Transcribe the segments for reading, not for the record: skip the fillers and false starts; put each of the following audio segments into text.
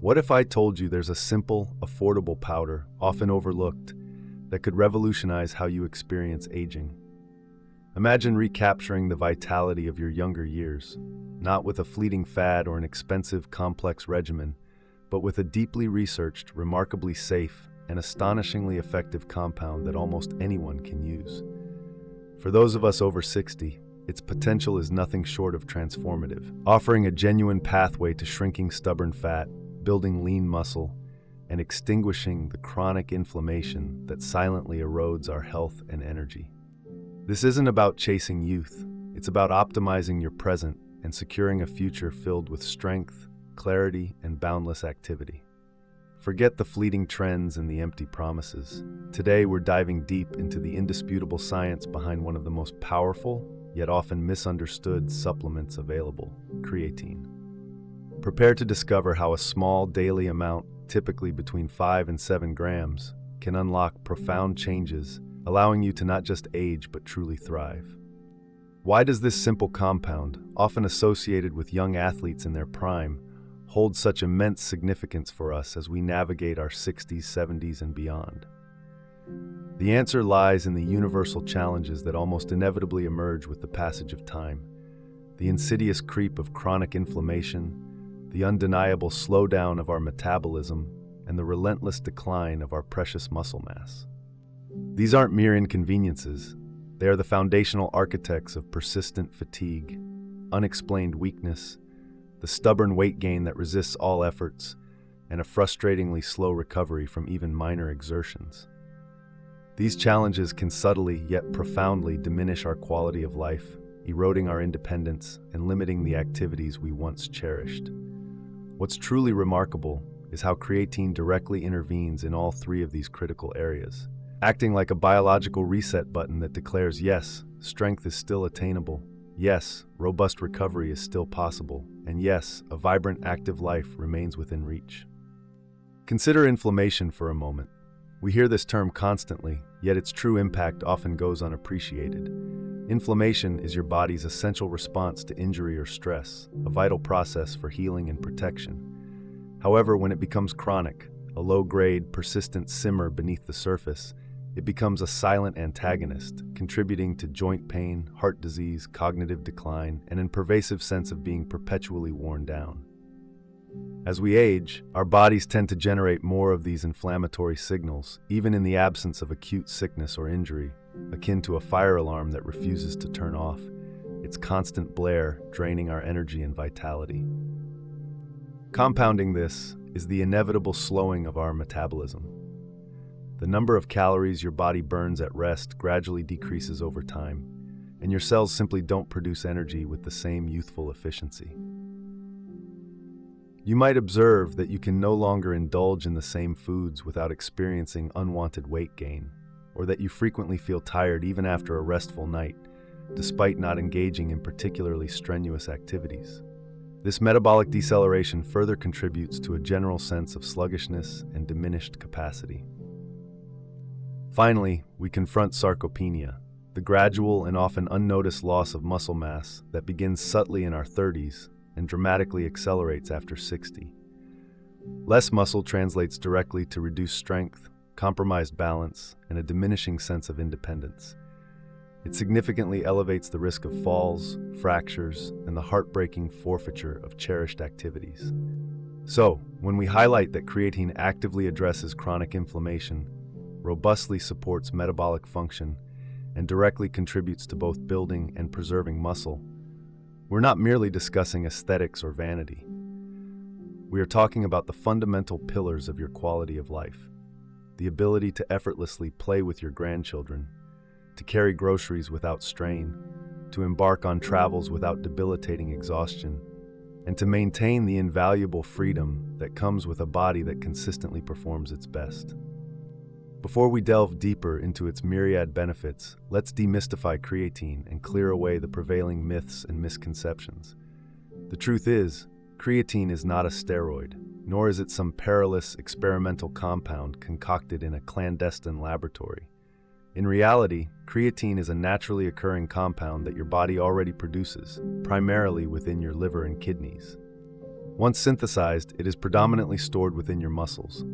What if I told you there's a simple, affordable powder, often overlooked, that could revolutionize how you experience aging? Imagine recapturing the vitality of your younger years, not with a fleeting fad or an expensive, complex regimen, but with a deeply researched, remarkably safe, and astonishingly effective compound that almost anyone can use. For those of us over 60, its potential is nothing short of transformative, offering a genuine pathway to shrinking stubborn fat, building lean muscle, and extinguishing the chronic inflammation that silently erodes our health and energy. This isn't about chasing youth, it's about optimizing your present and securing a future filled with strength, clarity, and boundless activity. Forget the fleeting trends and the empty promises. Today we're diving deep into the indisputable science behind one of the most powerful, yet often misunderstood supplements available, creatine. Prepare to discover how a small daily amount, typically between 5 and 7 grams, can unlock profound changes, allowing you to not just age but truly thrive. Why does this simple compound, often associated with young athletes in their prime, hold such immense significance for us as we navigate our 60s, 70s, and beyond? The answer lies in the universal challenges that almost inevitably emerge with the passage of time: the insidious creep of chronic inflammation, the undeniable slowdown of our metabolism, and the relentless decline of our precious muscle mass. These aren't mere inconveniences. They are the foundational architects of persistent fatigue, unexplained weakness, the stubborn weight gain that resists all efforts, and a frustratingly slow recovery from even minor exertions. These challenges can subtly yet profoundly diminish our quality of life, eroding our independence and limiting the activities we once cherished. What's truly remarkable is how creatine directly intervenes in all three of these critical areas, acting like a biological reset button that declares, yes, strength is still attainable, yes, robust recovery is still possible, and yes, a vibrant, active life remains within reach. Consider inflammation for a moment. We hear this term constantly, yet its true impact often goes unappreciated. Inflammation is your body's essential response to injury or stress, a vital process for healing and protection. However, when it becomes chronic, a low-grade, persistent simmer beneath the surface, it becomes a silent antagonist, contributing to joint pain, heart disease, cognitive decline, and a pervasive sense of being perpetually worn down. As we age, our bodies tend to generate more of these inflammatory signals, even in the absence of acute sickness or injury, akin to a fire alarm that refuses to turn off, its constant blare draining our energy and vitality. Compounding this is the inevitable slowing of our metabolism. The number of calories your body burns at rest gradually decreases over time, and your cells simply don't produce energy with the same youthful efficiency. You might observe that you can no longer indulge in the same foods without experiencing unwanted weight gain, or that you frequently feel tired even after a restful night, despite not engaging in particularly strenuous activities. This metabolic deceleration further contributes to a general sense of sluggishness and diminished capacity. Finally, we confront sarcopenia, the gradual and often unnoticed loss of muscle mass that begins subtly in our 30s and dramatically accelerates after 60. Less muscle translates directly to reduced strength, compromised balance, and a diminishing sense of independence. It significantly elevates the risk of falls, fractures, and the heartbreaking forfeiture of cherished activities. So, when we highlight that creatine actively addresses chronic inflammation, robustly supports metabolic function, and directly contributes to both building and preserving muscle, we're not merely discussing aesthetics or vanity. We are talking about the fundamental pillars of your quality of life: the ability to effortlessly play with your grandchildren, to carry groceries without strain, to embark on travels without debilitating exhaustion, and to maintain the invaluable freedom that comes with a body that consistently performs its best. Before we delve deeper into its myriad benefits, let's demystify creatine and clear away the prevailing myths and misconceptions. The truth is, creatine is not a steroid, nor is it some perilous experimental compound concocted in a clandestine laboratory. In reality, creatine is a naturally occurring compound that your body already produces, primarily within your liver and kidneys. Once synthesized, it is predominantly stored within your muscles.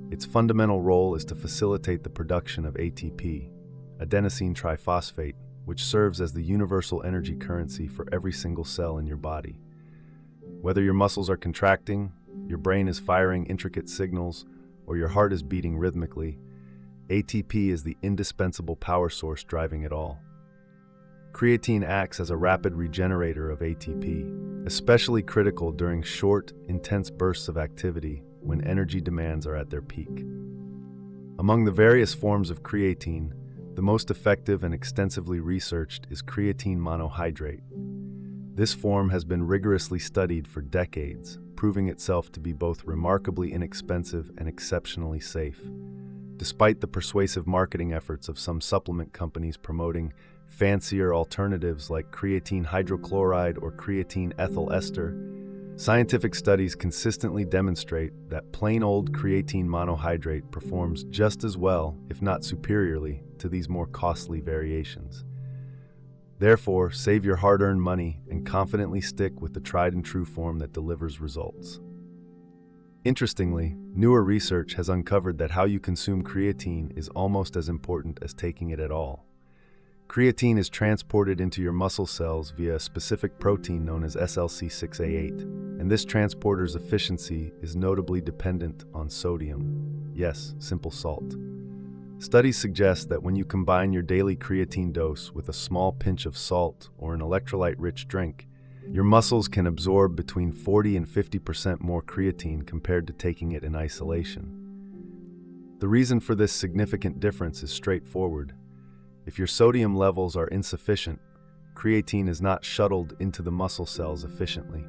Its fundamental role is to facilitate the production of ATP, adenosine triphosphate, which serves as the universal energy currency for every single cell in your body. Whether your muscles are contracting, your brain is firing intricate signals, or your heart is beating rhythmically, ATP is the indispensable power source driving it all. Creatine acts as a rapid regenerator of ATP, especially critical during short, intense bursts of activity when energy demands are at their peak. Among the various forms of creatine, the most effective and extensively researched is creatine monohydrate. This form has been rigorously studied for decades, proving itself to be both remarkably inexpensive and exceptionally safe. Despite the persuasive marketing efforts of some supplement companies promoting fancier alternatives like creatine hydrochloride or creatine ethyl ester, scientific studies consistently demonstrate that plain old creatine monohydrate performs just as well, if not superiorly, to these more costly variations. Therefore, save your hard-earned money and confidently stick with the tried-and-true form that delivers results. Interestingly, newer research has uncovered that how you consume creatine is almost as important as taking it at all. Creatine is transported into your muscle cells via a specific protein known as SLC6A8, and this transporter's efficiency is notably dependent on sodium. Yes, simple salt. Studies suggest that when you combine your daily creatine dose with a small pinch of salt or an electrolyte-rich drink, your muscles can absorb between 40 and 50% more creatine compared to taking it in isolation. The reason for this significant difference is straightforward. If your sodium levels are insufficient, creatine is not shuttled into the muscle cells efficiently.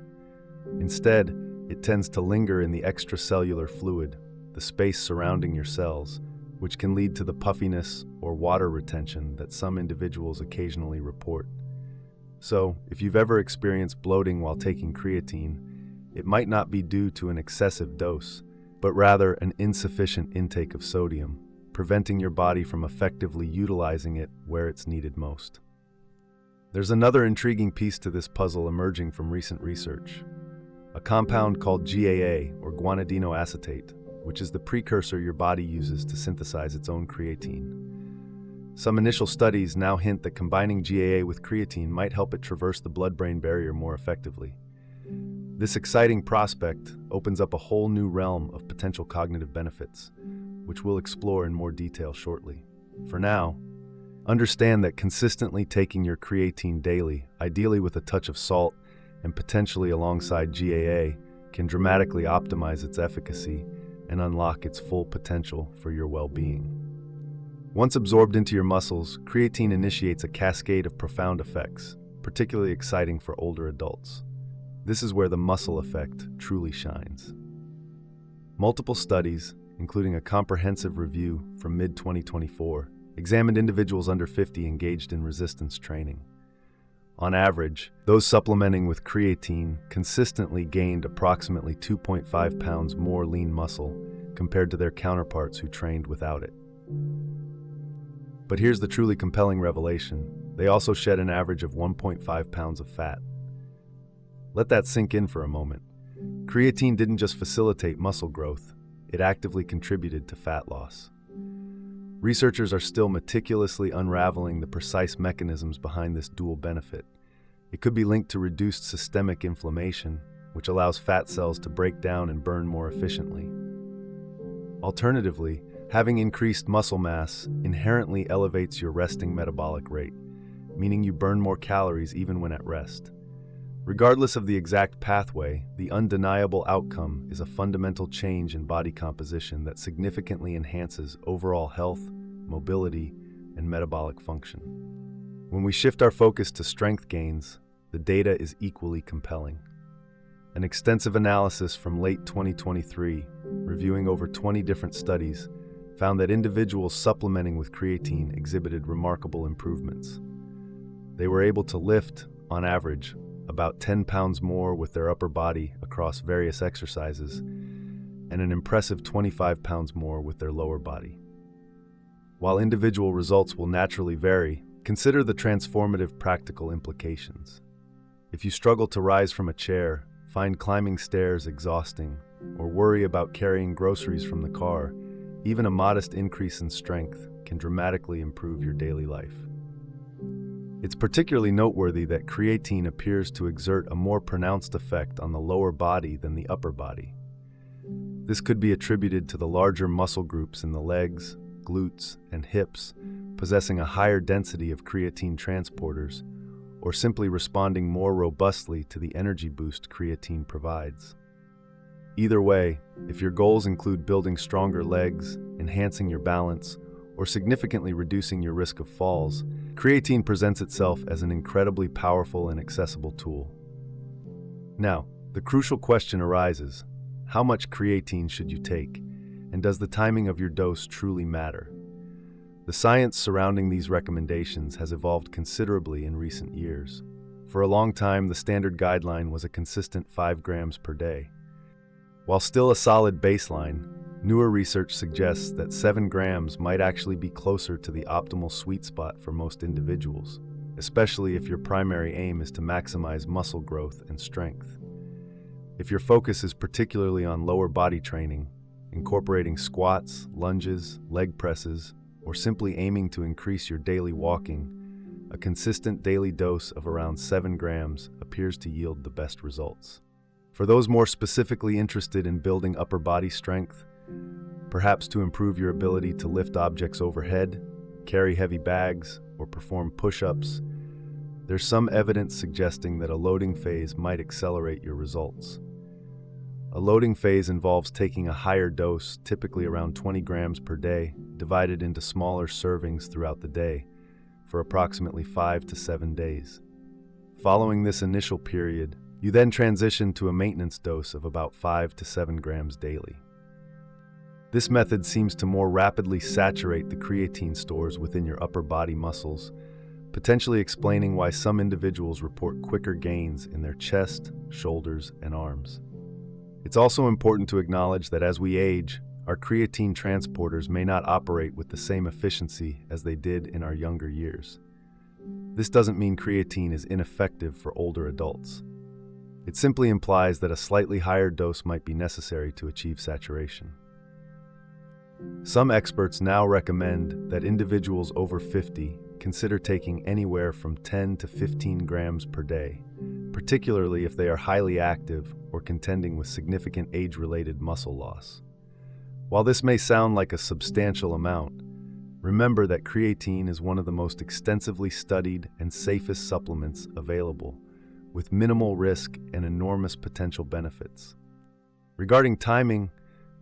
Instead, it tends to linger in the extracellular fluid, the space surrounding your cells, which can lead to the puffiness or water retention that some individuals occasionally report. So, if you've ever experienced bloating while taking creatine, it might not be due to an excessive dose, but rather an insufficient intake of sodium, preventing your body from effectively utilizing it where it's needed most. There's another intriguing piece to this puzzle emerging from recent research. A compound called GAA, or guanidino acetate, which is the precursor your body uses to synthesize its own creatine. Some initial studies now hint that combining GAA with creatine might help it traverse the blood-brain barrier more effectively. This exciting prospect opens up a whole new realm of potential cognitive benefits, which we'll explore in more detail shortly. For now, understand that consistently taking your creatine daily, ideally with a touch of salt and potentially alongside GAA, can dramatically optimize its efficacy and unlock its full potential for your well-being. Once absorbed into your muscles, creatine initiates a cascade of profound effects, particularly exciting for older adults. This is where the muscle effect truly shines. Multiple studies, including a comprehensive review from mid-2024, examined individuals under 50 engaged in resistance training. On average, those supplementing with creatine consistently gained approximately 2.5 pounds more lean muscle compared to their counterparts who trained without it. But here's the truly compelling revelation. They also shed an average of 1.5 pounds of fat. Let that sink in for a moment. Creatine didn't just facilitate muscle growth, it actively contributed to fat loss. Researchers are still meticulously unraveling the precise mechanisms behind this dual benefit. It could be linked to reduced systemic inflammation, which allows fat cells to break down and burn more efficiently. Alternatively, having increased muscle mass inherently elevates your resting metabolic rate, meaning you burn more calories even when at rest. Regardless of the exact pathway, the undeniable outcome is a fundamental change in body composition that significantly enhances overall health, mobility, and metabolic function. When we shift our focus to strength gains, the data is equally compelling. An extensive analysis from late 2023, reviewing over 20 different studies, found that individuals supplementing with creatine exhibited remarkable improvements. They were able to lift, on average, about 10 pounds more with their upper body across various exercises, and an impressive 25 pounds more with their lower body. While individual results will naturally vary, consider the transformative practical implications. If you struggle to rise from a chair, find climbing stairs exhausting, or worry about carrying groceries from the car, even a modest increase in strength can dramatically improve your daily life. It's particularly noteworthy that creatine appears to exert a more pronounced effect on the lower body than the upper body. This could be attributed to the larger muscle groups in the legs, glutes, and hips possessing a higher density of creatine transporters, or simply responding more robustly to the energy boost creatine provides. Either way, if your goals include building stronger legs, enhancing your balance, or significantly reducing your risk of falls, creatine presents itself as an incredibly powerful and accessible tool. Now, the crucial question arises: how much creatine should you take, and does the timing of your dose truly matter? The science surrounding these recommendations has evolved considerably in recent years. For a long time, the standard guideline was a consistent 5 grams per day. While still a solid baseline, newer research suggests that 7 grams might actually be closer to the optimal sweet spot for most individuals, especially if your primary aim is to maximize muscle growth and strength. If your focus is particularly on lower body training, incorporating squats, lunges, leg presses, or simply aiming to increase your daily walking, a consistent daily dose of around 7 grams appears to yield the best results. For those more specifically interested in building upper body strength, perhaps to improve your ability to lift objects overhead, carry heavy bags, or perform push-ups, there's some evidence suggesting that a loading phase might accelerate your results. A loading phase involves taking a higher dose, typically around 20 grams per day, divided into smaller servings throughout the day, for approximately 5 to 7 days. Following this initial period, you then transition to a maintenance dose of about 5 to 7 grams daily. This method seems to more rapidly saturate the creatine stores within your upper body muscles, potentially explaining why some individuals report quicker gains in their chest, shoulders, and arms. It's also important to acknowledge that as we age, our creatine transporters may not operate with the same efficiency as they did in our younger years. This doesn't mean creatine is ineffective for older adults. It simply implies that a slightly higher dose might be necessary to achieve saturation. Some experts now recommend that individuals over 50 consider taking anywhere from 10 to 15 grams per day, particularly if they are highly active or contending with significant age-related muscle loss. While this may sound like a substantial amount, remember that creatine is one of the most extensively studied and safest supplements available, with minimal risk and enormous potential benefits. Regarding timing,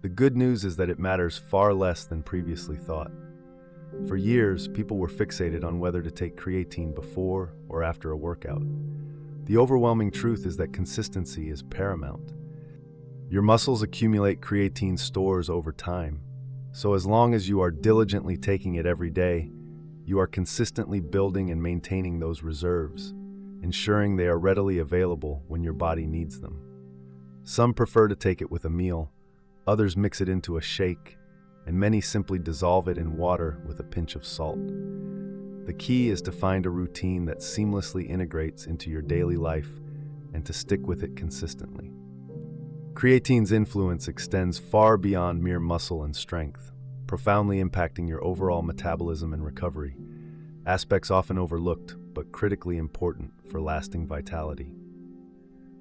the good news is that it matters far less than previously thought. For years, people were fixated on whether to take creatine before or after a workout. The overwhelming truth is that consistency is paramount. Your muscles accumulate creatine stores over time, so as long as you are diligently taking it every day, you are consistently building and maintaining those reserves, ensuring they are readily available when your body needs them. Some prefer to take it with a meal, others mix it into a shake, and many simply dissolve it in water with a pinch of salt. The key is to find a routine that seamlessly integrates into your daily life and to stick with it consistently. Creatine's influence extends far beyond mere muscle and strength, profoundly impacting your overall metabolism and recovery, aspects often overlooked but critically important for lasting vitality.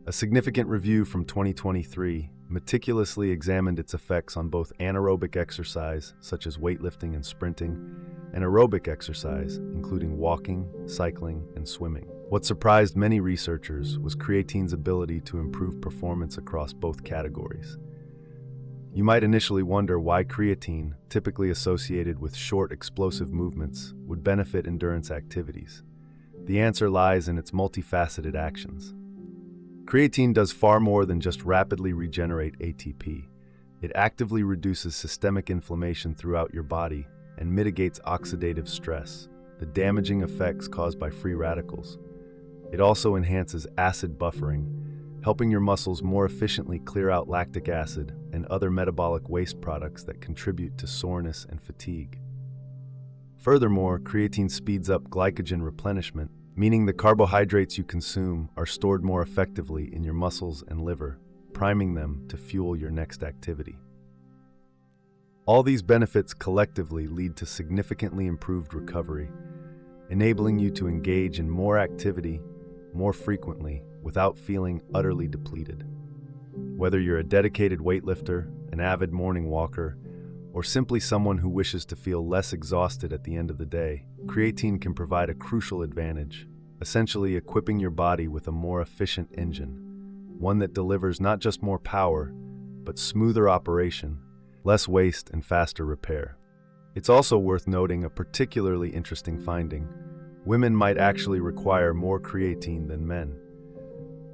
A significant review from 2023 meticulously examined its effects on both anaerobic exercise, such as weightlifting and sprinting, and aerobic exercise, including walking, cycling, and swimming. What surprised many researchers was creatine's ability to improve performance across both categories. You might initially wonder why creatine, typically associated with short, explosive movements, would benefit endurance activities. The answer lies in its multifaceted actions. Creatine does far more than just rapidly regenerate ATP. It actively reduces systemic inflammation throughout your body and mitigates oxidative stress, the damaging effects caused by free radicals. It also enhances acid buffering, helping your muscles more efficiently clear out lactic acid and other metabolic waste products that contribute to soreness and fatigue. Furthermore, creatine speeds up glycogen replenishment, meaning the carbohydrates you consume are stored more effectively in your muscles and liver, priming them to fuel your next activity. All these benefits collectively lead to significantly improved recovery, enabling you to engage in more activity more frequently without feeling utterly depleted. Whether you're a dedicated weightlifter, an avid morning walker, or simply someone who wishes to feel less exhausted at the end of the day, creatine can provide a crucial advantage, essentially equipping your body with a more efficient engine, one that delivers not just more power, but smoother operation, less waste, and faster repair. It's also worth noting a particularly interesting finding. Women might actually require more creatine than men.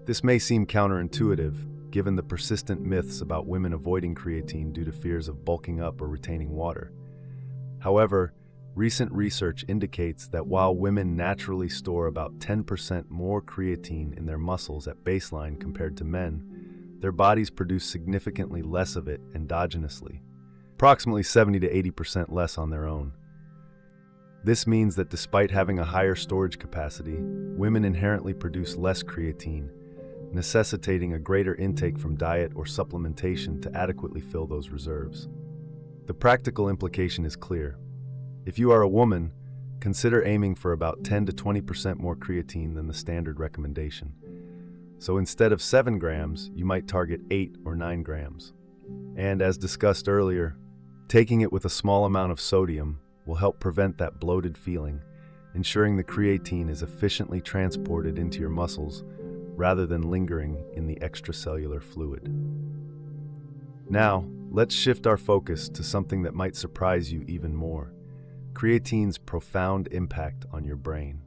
This may seem counterintuitive, given the persistent myths about women avoiding creatine due to fears of bulking up or retaining water. However, recent research indicates that while women naturally store about 10% more creatine in their muscles at baseline compared to men, their bodies produce significantly less of it endogenously, approximately 70 to 80% less on their own. This means that despite having a higher storage capacity, women inherently produce less creatine, necessitating a greater intake from diet or supplementation to adequately fill those reserves. The practical implication is clear. If you are a woman, consider aiming for about 10 to 20% more creatine than the standard recommendation. So instead of 7 grams, you might target 8 or 9 grams. And as discussed earlier, taking it with a small amount of sodium will help prevent that bloated feeling, ensuring the creatine is efficiently transported into your muscles rather than lingering in the extracellular fluid. Now, let's shift our focus to something that might surprise you even more: creatine's profound impact on your brain.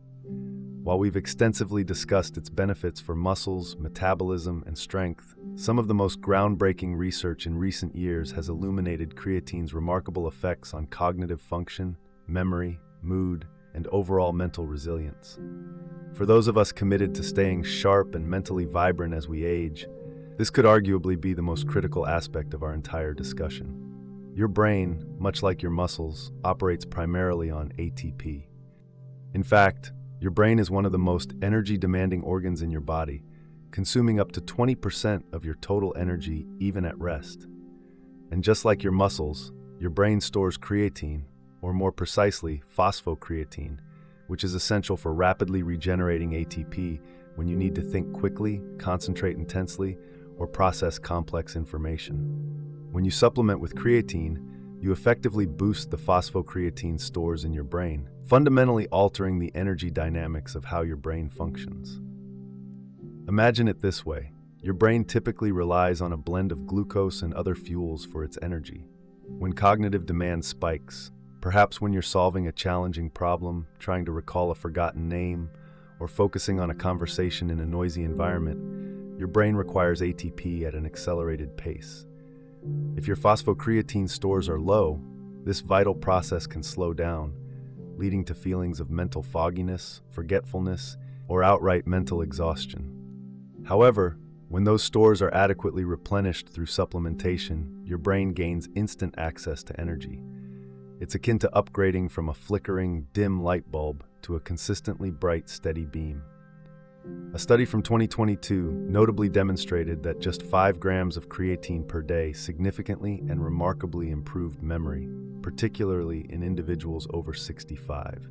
While we've extensively discussed its benefits for muscles, metabolism, and strength, some of the most groundbreaking research in recent years has illuminated creatine's remarkable effects on cognitive function, memory, mood, and overall mental resilience. For those of us committed to staying sharp and mentally vibrant as we age, this could arguably be the most critical aspect of our entire discussion. Your brain, much like your muscles, operates primarily on ATP. In fact, your brain is one of the most energy-demanding organs in your body, consuming up to 20% of your total energy even at rest. And just like your muscles, your brain stores creatine, or more precisely, phosphocreatine, which is essential for rapidly regenerating ATP when you need to think quickly, concentrate intensely, or process complex information. When you supplement with creatine, you effectively boost the phosphocreatine stores in your brain, fundamentally altering the energy dynamics of how your brain functions. Imagine it this way: your brain typically relies on a blend of glucose and other fuels for its energy. When cognitive demand spikes, perhaps when you're solving a challenging problem, trying to recall a forgotten name, or focusing on a conversation in a noisy environment, your brain requires ATP at an accelerated pace. If your phosphocreatine stores are low, this vital process can slow down, leading to feelings of mental fogginess, forgetfulness, or outright mental exhaustion. However, when those stores are adequately replenished through supplementation, your brain gains instant access to energy. It's akin to upgrading from a flickering, dim light bulb to a consistently bright, steady beam. A study from 2022 notably demonstrated that just 5 grams of creatine per day significantly and remarkably improved memory, particularly in individuals over 65.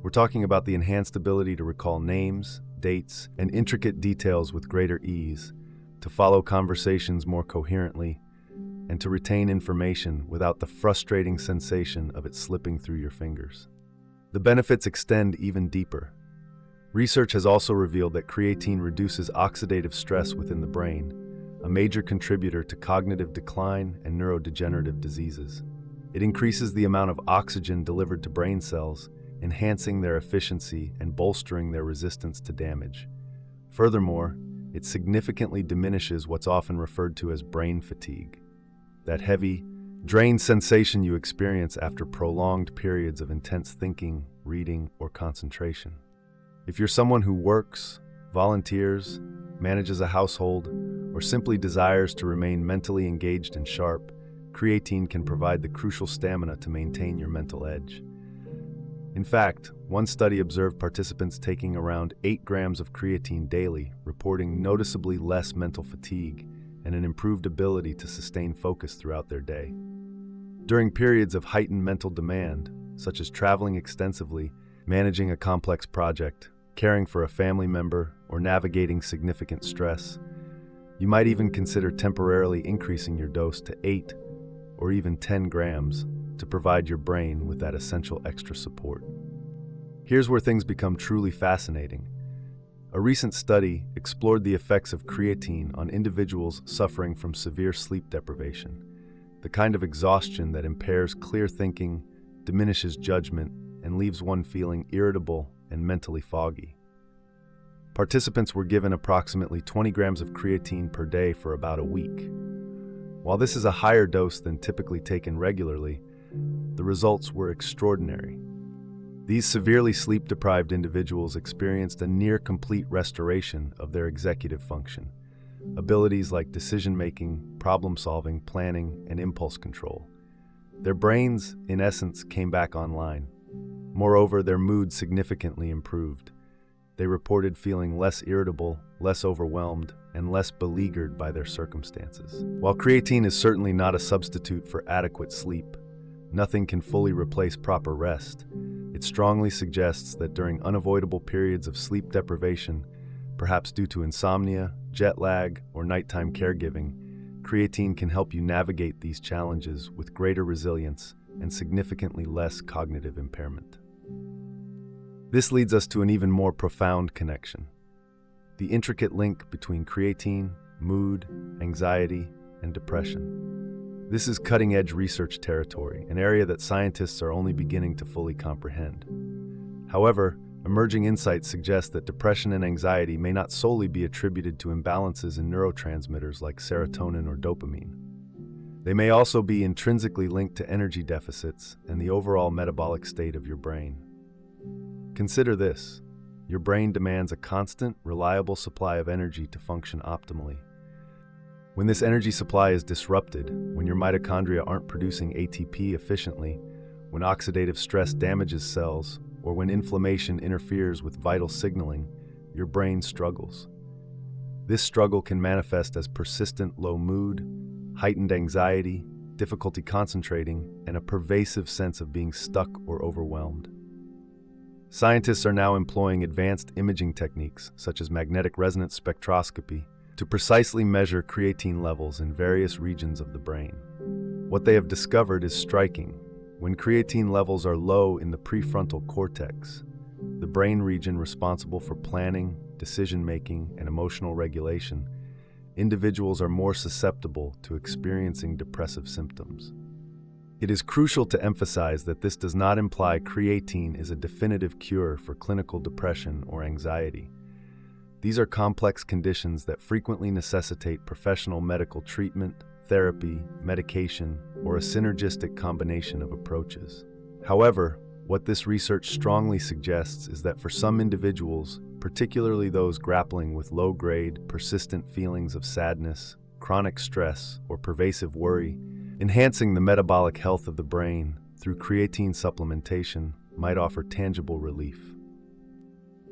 We're talking about the enhanced ability to recall names, dates, and intricate details with greater ease, to follow conversations more coherently, and to retain information without the frustrating sensation of it slipping through your fingers. The benefits extend even deeper. Research has also revealed that creatine reduces oxidative stress within the brain, a major contributor to cognitive decline and neurodegenerative diseases. It increases the amount of oxygen delivered to brain cells, enhancing their efficiency and bolstering their resistance to damage. Furthermore, it significantly diminishes what's often referred to as brain fatigue, that heavy, drained sensation you experience after prolonged periods of intense thinking, reading, or concentration. If you're someone who works, volunteers, manages a household, or simply desires to remain mentally engaged and sharp, creatine can provide the crucial stamina to maintain your mental edge. In fact, one study observed participants taking around 8 grams of creatine daily, reporting noticeably less mental fatigue and an improved ability to sustain focus throughout their day. During periods of heightened mental demand, such as traveling extensively, managing a complex project, caring for a family member, or navigating significant stress, you might even consider temporarily increasing your dose to 8 or even 10 grams to provide your brain with that essential extra support. Here's where things become truly fascinating. A recent study explored the effects of creatine on individuals suffering from severe sleep deprivation, the kind of exhaustion that impairs clear thinking, diminishes judgment, and leaves one feeling irritable and mentally foggy. Participants were given approximately 20 grams of creatine per day for about a week. While this is a higher dose than typically taken regularly, the results were extraordinary. These severely sleep-deprived individuals experienced a near-complete restoration of their executive function, abilities like decision-making, problem-solving, planning, and impulse control. Their brains, in essence, came back online. Moreover, their mood significantly improved. They reported feeling less irritable, less overwhelmed, and less beleaguered by their circumstances. While creatine is certainly not a substitute for adequate sleep, nothing can fully replace proper rest. It strongly suggests that during unavoidable periods of sleep deprivation, perhaps due to insomnia, jet lag, or nighttime caregiving, creatine can help you navigate these challenges with greater resilience and significantly less cognitive impairment. This leads us to an even more profound connection: the intricate link between creatine, mood, anxiety, and depression. This is cutting-edge research territory, an area that scientists are only beginning to fully comprehend. However, emerging insights suggest that depression and anxiety may not solely be attributed to imbalances in neurotransmitters like serotonin or dopamine. They may also be intrinsically linked to energy deficits and the overall metabolic state of your brain. Consider this: your brain demands a constant, reliable supply of energy to function optimally. When this energy supply is disrupted, when your mitochondria aren't producing ATP efficiently, when oxidative stress damages cells, or when inflammation interferes with vital signaling, your brain struggles. This struggle can manifest as persistent low mood, heightened anxiety, difficulty concentrating, and a pervasive sense of being stuck or overwhelmed. Scientists are now employing advanced imaging techniques, such as magnetic resonance spectroscopy, to precisely measure creatine levels in various regions of the brain. What they have discovered is striking. When creatine levels are low in the prefrontal cortex, the brain region responsible for planning, decision-making, and emotional regulation, individuals are more susceptible to experiencing depressive symptoms. It is crucial to emphasize that this does not imply creatine is a definitive cure for clinical depression or anxiety. These are complex conditions that frequently necessitate professional medical treatment, therapy, medication, or a synergistic combination of approaches. However, what this research strongly suggests is that for some individuals, particularly those grappling with low-grade, persistent feelings of sadness, chronic stress, or pervasive worry, enhancing the metabolic health of the brain through creatine supplementation might offer tangible relief.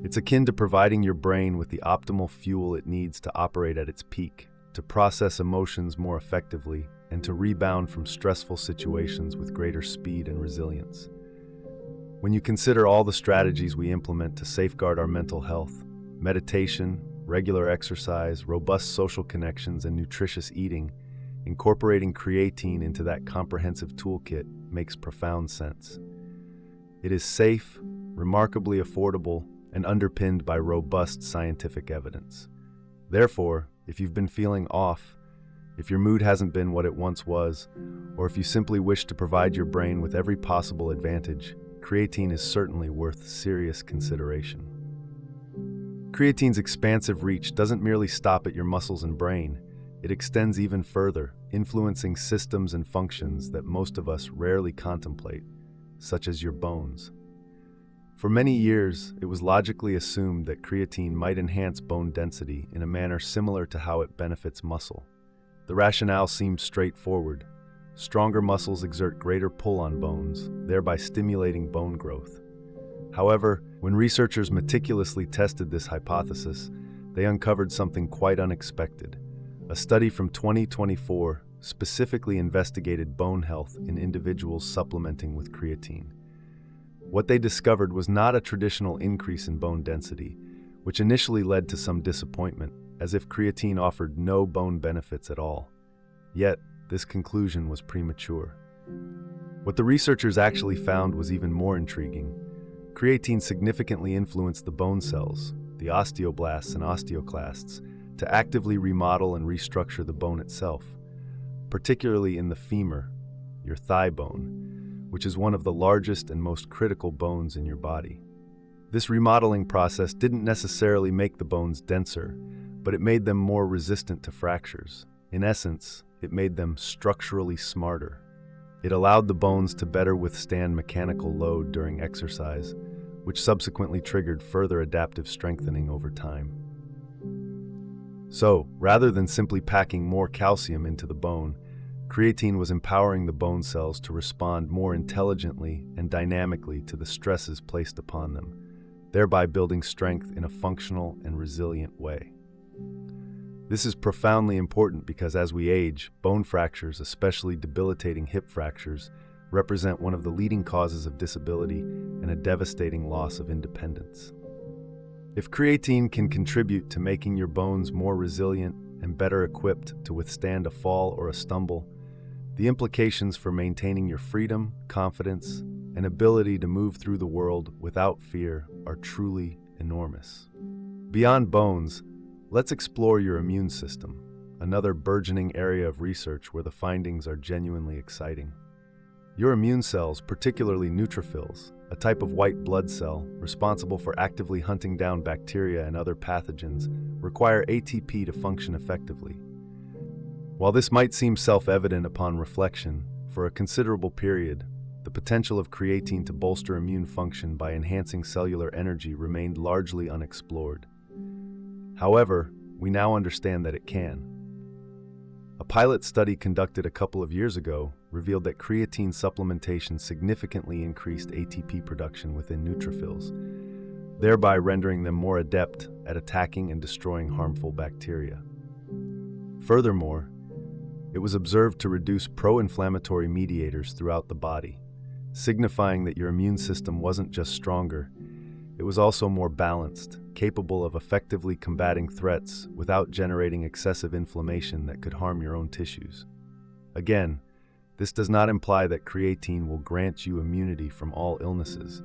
It's akin to providing your brain with the optimal fuel it needs to operate at its peak, to process emotions more effectively, and to rebound from stressful situations with greater speed and resilience. When you consider all the strategies we implement to safeguard our mental health, meditation, regular exercise, robust social connections, and nutritious eating, incorporating creatine into that comprehensive toolkit makes profound sense. It is safe, remarkably affordable, and underpinned by robust scientific evidence. Therefore, if you've been feeling off, if your mood hasn't been what it once was, or if you simply wish to provide your brain with every possible advantage, creatine is certainly worth serious consideration. Creatine's expansive reach doesn't merely stop at your muscles and brain. It extends even further, influencing systems and functions that most of us rarely contemplate, such as your bones. For many years, it was logically assumed that creatine might enhance bone density in a manner similar to how it benefits muscle. The rationale seemed straightforward. Stronger muscles exert greater pull on bones, thereby stimulating bone growth. However, when researchers meticulously tested this hypothesis, they uncovered something quite unexpected. A study from 2024 specifically investigated bone health in individuals supplementing with creatine. What they discovered was not a traditional increase in bone density, which initially led to some disappointment, as if creatine offered no bone benefits at all. Yet, this conclusion was premature. What the researchers actually found was even more intriguing. Creatine significantly influenced the bone cells, the osteoblasts and osteoclasts, to actively remodel and restructure the bone itself, particularly in the femur, your thigh bone, which is one of the largest and most critical bones in your body. This remodeling process didn't necessarily make the bones denser, but it made them more resistant to fractures. In essence, it made them structurally smarter. It allowed the bones to better withstand mechanical load during exercise, which subsequently triggered further adaptive strengthening over time. So, rather than simply packing more calcium into the bone, creatine was empowering the bone cells to respond more intelligently and dynamically to the stresses placed upon them, thereby building strength in a functional and resilient way. This is profoundly important because as we age, bone fractures, especially debilitating hip fractures, represent one of the leading causes of disability and a devastating loss of independence. If creatine can contribute to making your bones more resilient and better equipped to withstand a fall or a stumble, the implications for maintaining your freedom, confidence, and ability to move through the world without fear are truly enormous. Beyond bones, let's explore your immune system, another burgeoning area of research where the findings are genuinely exciting. Your immune cells, particularly neutrophils, a type of white blood cell responsible for actively hunting down bacteria and other pathogens, require ATP to function effectively. While this might seem self-evident upon reflection, for a considerable period, the potential of creatine to bolster immune function by enhancing cellular energy remained largely unexplored. However, we now understand that it can. A pilot study conducted a couple of years ago revealed that creatine supplementation significantly increased ATP production within neutrophils, thereby rendering them more adept at attacking and destroying harmful bacteria. Furthermore, it was observed to reduce pro-inflammatory mediators throughout the body, signifying that your immune system wasn't just stronger, it was also more balanced, capable of effectively combating threats without generating excessive inflammation that could harm your own tissues. Again, this does not imply that creatine will grant you immunity from all illnesses.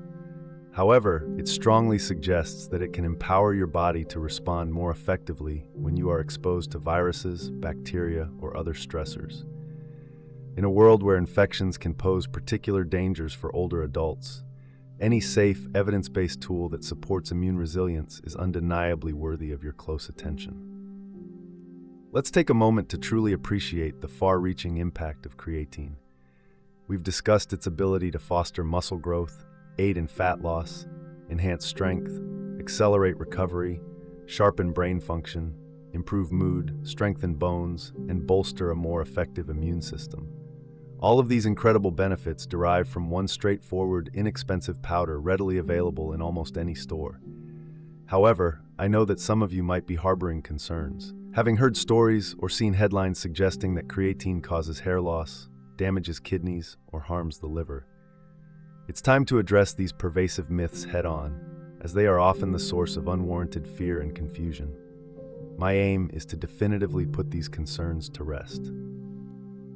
However, it strongly suggests that it can empower your body to respond more effectively when you are exposed to viruses, bacteria, or other stressors. In a world where infections can pose particular dangers for older adults, any safe, evidence-based tool that supports immune resilience is undeniably worthy of your close attention. Let's take a moment to truly appreciate the far-reaching impact of creatine. We've discussed its ability to foster muscle growth, aid in fat loss, enhance strength, accelerate recovery, sharpen brain function, improve mood, strengthen bones, and bolster a more effective immune system. All of these incredible benefits derive from one straightforward, inexpensive powder readily available in almost any store. However, I know that some of you might be harboring concerns, having heard stories or seen headlines suggesting that creatine causes hair loss, damages kidneys, or harms the liver. It's time to address these pervasive myths head-on, as they are often the source of unwarranted fear and confusion. My aim is to definitively put these concerns to rest.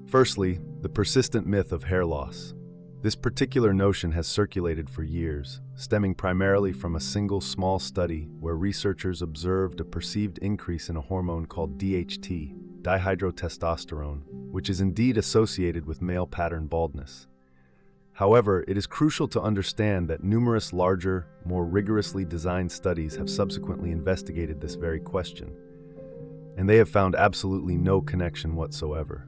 Firstly, the persistent myth of hair loss. This particular notion has circulated for years, stemming primarily from a single small study where researchers observed a perceived increase in a hormone called DHT, dihydrotestosterone, which is indeed associated with male pattern baldness. However, it is crucial to understand that numerous larger, more rigorously designed studies have subsequently investigated this very question, and they have found absolutely no connection whatsoever.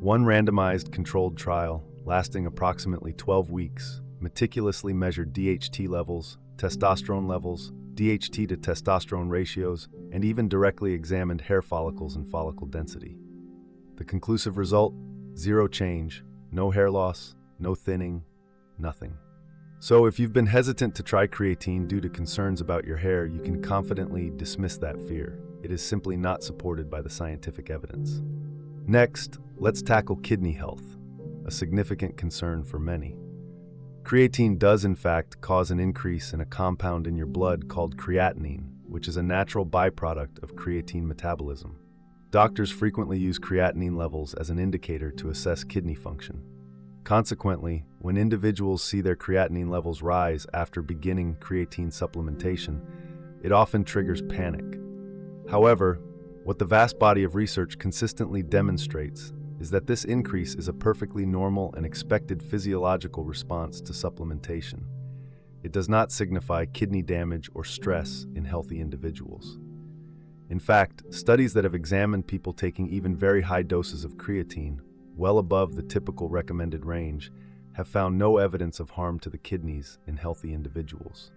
One randomized controlled trial, lasting approximately 12 weeks, meticulously measured DHT levels, testosterone levels, DHT to testosterone ratios, and even directly examined hair follicles and follicle density. The conclusive result? Zero change, no hair loss, no thinning, nothing. So if you've been hesitant to try creatine due to concerns about your hair, you can confidently dismiss that fear. It is simply not supported by the scientific evidence. Next, let's tackle kidney health, a significant concern for many. Creatine does in fact cause an increase in a compound in your blood called creatinine, which is a natural byproduct of creatine metabolism. Doctors frequently use creatinine levels as an indicator to assess kidney function. Consequently, when individuals see their creatinine levels rise after beginning creatine supplementation, it often triggers panic. However, what the vast body of research consistently demonstrates is that this increase is a perfectly normal and expected physiological response to supplementation. It does not signify kidney damage or stress in healthy individuals. In fact, studies that have examined people taking even very high doses of creatine, well above the typical recommended range, have found no evidence of harm to the kidneys in healthy individuals.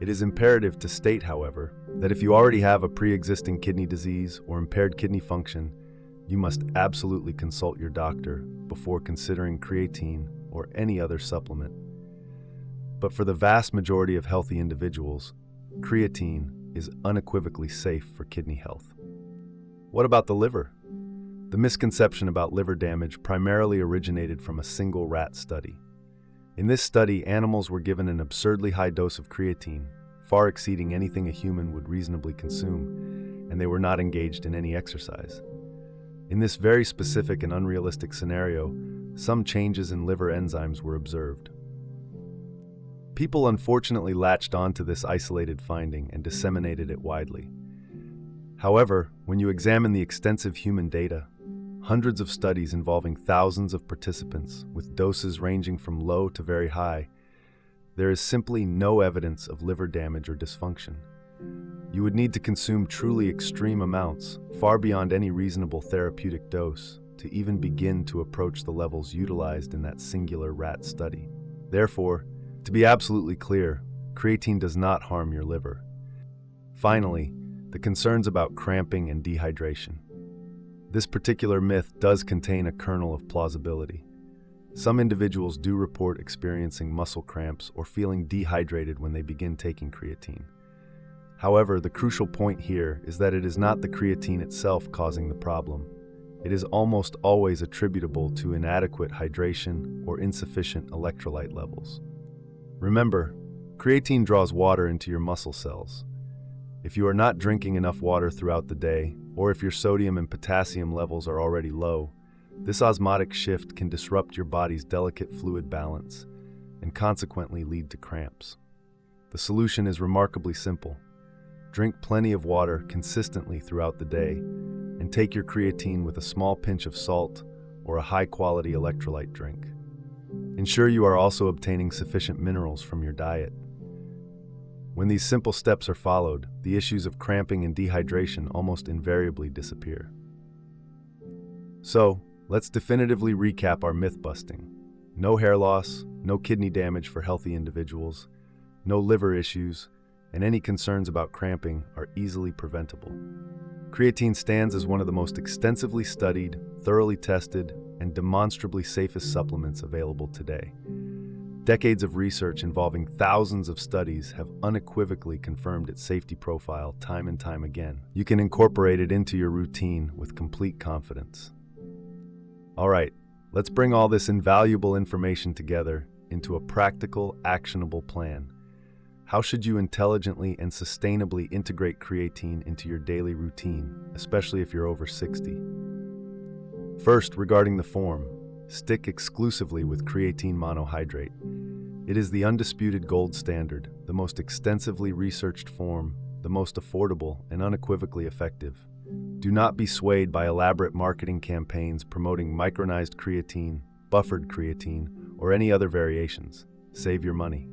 It is imperative to state, however, that if you already have a pre-existing kidney disease or impaired kidney function, you must absolutely consult your doctor before considering creatine or any other supplement. But for the vast majority of healthy individuals, creatine is unequivocally safe for kidney health. What about the liver? The misconception about liver damage primarily originated from a single rat study. In this study, animals were given an absurdly high dose of creatine, far exceeding anything a human would reasonably consume, and they were not engaged in any exercise. In this very specific and unrealistic scenario, some changes in liver enzymes were observed. People unfortunately latched onto this isolated finding and disseminated it widely. However, when you examine the extensive human data, hundreds of studies involving thousands of participants with doses ranging from low to very high, there is simply no evidence of liver damage or dysfunction. You would need to consume truly extreme amounts, far beyond any reasonable therapeutic dose, to even begin to approach the levels utilized in that singular rat study. Therefore, to be absolutely clear, creatine does not harm your liver. Finally, the concerns about cramping and dehydration. This particular myth does contain a kernel of plausibility. Some individuals do report experiencing muscle cramps or feeling dehydrated when they begin taking creatine. However, the crucial point here is that it is not the creatine itself causing the problem. It is almost always attributable to inadequate hydration or insufficient electrolyte levels. Remember, creatine draws water into your muscle cells. If you are not drinking enough water throughout the day, or if your sodium and potassium levels are already low, this osmotic shift can disrupt your body's delicate fluid balance and consequently lead to cramps. The solution is remarkably simple. Drink plenty of water consistently throughout the day and take your creatine with a small pinch of salt or a high-quality electrolyte drink. Ensure you are also obtaining sufficient minerals from your diet. When these simple steps are followed, the issues of cramping and dehydration almost invariably disappear. So, let's definitively recap our myth-busting. No hair loss, no kidney damage for healthy individuals, no liver issues, and any concerns about cramping are easily preventable. Creatine stands as one of the most extensively studied, thoroughly tested, and demonstrably safest supplements available today. Decades of research involving thousands of studies have unequivocally confirmed its safety profile time and time again. You can incorporate it into your routine with complete confidence. All right, let's bring all this invaluable information together into a practical, actionable plan. How should you intelligently and sustainably integrate creatine into your daily routine, especially if you're over 60? First, regarding the form, stick exclusively with creatine monohydrate. It is the undisputed gold standard, the most extensively researched form, the most affordable and unequivocally effective. Do not be swayed by elaborate marketing campaigns promoting micronized creatine, buffered creatine, or any other variations. Save your money.